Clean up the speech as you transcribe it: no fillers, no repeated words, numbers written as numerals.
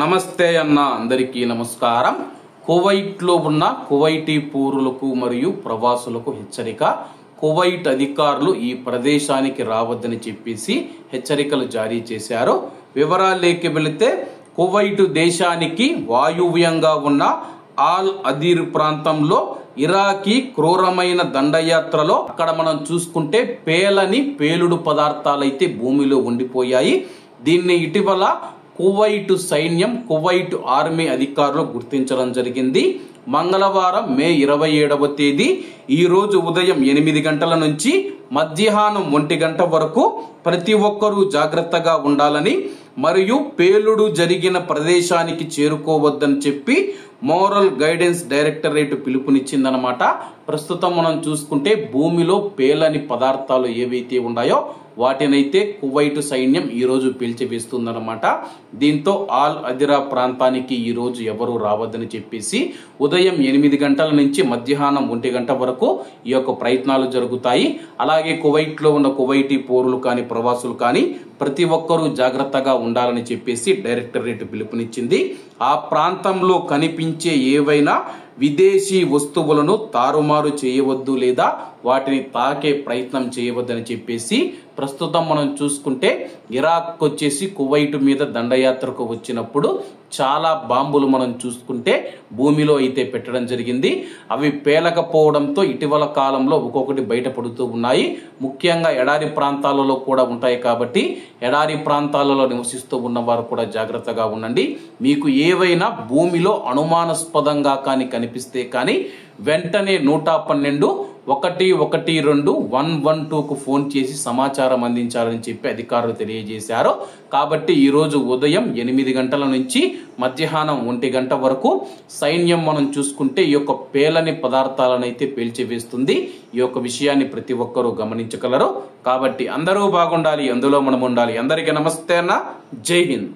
నమస్తే అన్న అందరికీ నమస్కారం. కువైట్లో ఉన్న కువైటీ పౌరులకు మరియు ప్రవాసులకు హెచ్చరిక. కువైట్ అధికారులు ఈ ప్రదేశానికి రావద్దని చెప్పేసి హెచ్చరికలు జారీ చేశారు. వివరాల్లోకి వెళితే కువైట్ దేశానికి వాయువ్యంగా ఉన్న ఆల్ అదీర్ ప్రాంతంలో ఇరాకీ క్రూరమైన దండయాత్రలో అక్కడ మనం చూసుకుంటే పేలుడు పదార్థాలైతే భూమిలో ఉండిపోయాయి. దీన్ని ఇటీవల కువైట్ సైన్యం, కువైట్ ఆర్మీ అధికారులు గుర్తించడం జరిగింది. మంగళవారం మే 27వ తేదీ ఈ రోజు ఉదయం 8 గంటల నుంచి మధ్యాహ్నం 1 గంట వరకు ప్రతి ఒక్కరూ జాగ్రత్తగా ఉండాలని మరియు పేలుడు జరిగిన ప్రదేశానికి చేరుకోవద్దని చెప్పి మోరల్ గైడెన్స్ డైరెక్టరేట్ పిలుపునిచ్చిందనమాట. ప్రస్తుతం మనం చూసుకుంటే భూమిలో పేలని పదార్థాలు ఏవైతే ఉన్నాయో వాటినైతే కువైట్ సైన్యం ఈ రోజు పీల్చివేస్తుందన్నమాట. దీంతో ఆల్ అదిరా ప్రాంతానికి ఈ రోజు ఎవరు రావద్దని చెప్పేసి ఉదయం 8 గంటల నుంచి మధ్యాహ్నం 1 గంట వరకు ఈ యొక్క ప్రయత్నాలు జరుగుతాయి. అలాగే కువైట్ లో ఉన్న కువైటీ పౌరులు కానీ ప్రవాసులు కానీ ప్రతి ఒక్కరూ జాగ్రత్తగా ఉండాలని చెప్పేసి డైరెక్టరేట్ పిలుపునిచ్చింది. ఆ ప్రాంతంలో కనిపించే ఏవైనా విదేశీ వస్తువులను తారుమారు చేయవద్దు లేదా వాటిని తాకే ప్రయత్నం చేయవద్దని చెప్పేసి ప్రస్తుతం మనం చూసుకుంటే ఇరాక్ వచ్చేసి కువైట్ మీద దండయాత్రకు వచ్చినప్పుడు చాలా బాంబులు మనం చూసుకుంటే భూమిలో అయితే పెట్టడం జరిగింది. అవి పేలకపోవడంతో ఇటీవల కాలంలో ఒక్కొక్కటి బయటపడుతూ ఉన్నాయి. ముఖ్యంగా ఎడారి ప్రాంతాలలో కూడా ఉంటాయి కాబట్టి ఎడారి ప్రాంతాలలో నివసిస్తూ ఉన్న వారు కూడా జాగ్రత్తగా ఉండండి. మీకు ఏవైనా భూమిలో అనుమానాస్పదంగా కానీ కనిపిస్తే కానీ వెంటనే 112 112 112కు ఫోన్ చేసి సమాచారం అందించాలని చెప్పి అధికారులు తెలియజేశారు. కాబట్టి ఈ రోజు ఉదయం 8 గంటల నుంచి మధ్యాహ్నం 1 గంట వరకు సైన్యం మనం చూసుకుంటే ఈ యొక్క పేలని పదార్థాలను అయితే పేల్చివేస్తుంది. ఈ యొక్క విషయాన్ని ప్రతి ఒక్కరూ గమనించగలరు. కాబట్టి అందరూ బాగుండాలి, అందులో మనం ఉండాలి. అందరికీ నమస్తే అన్న, జై హింద్.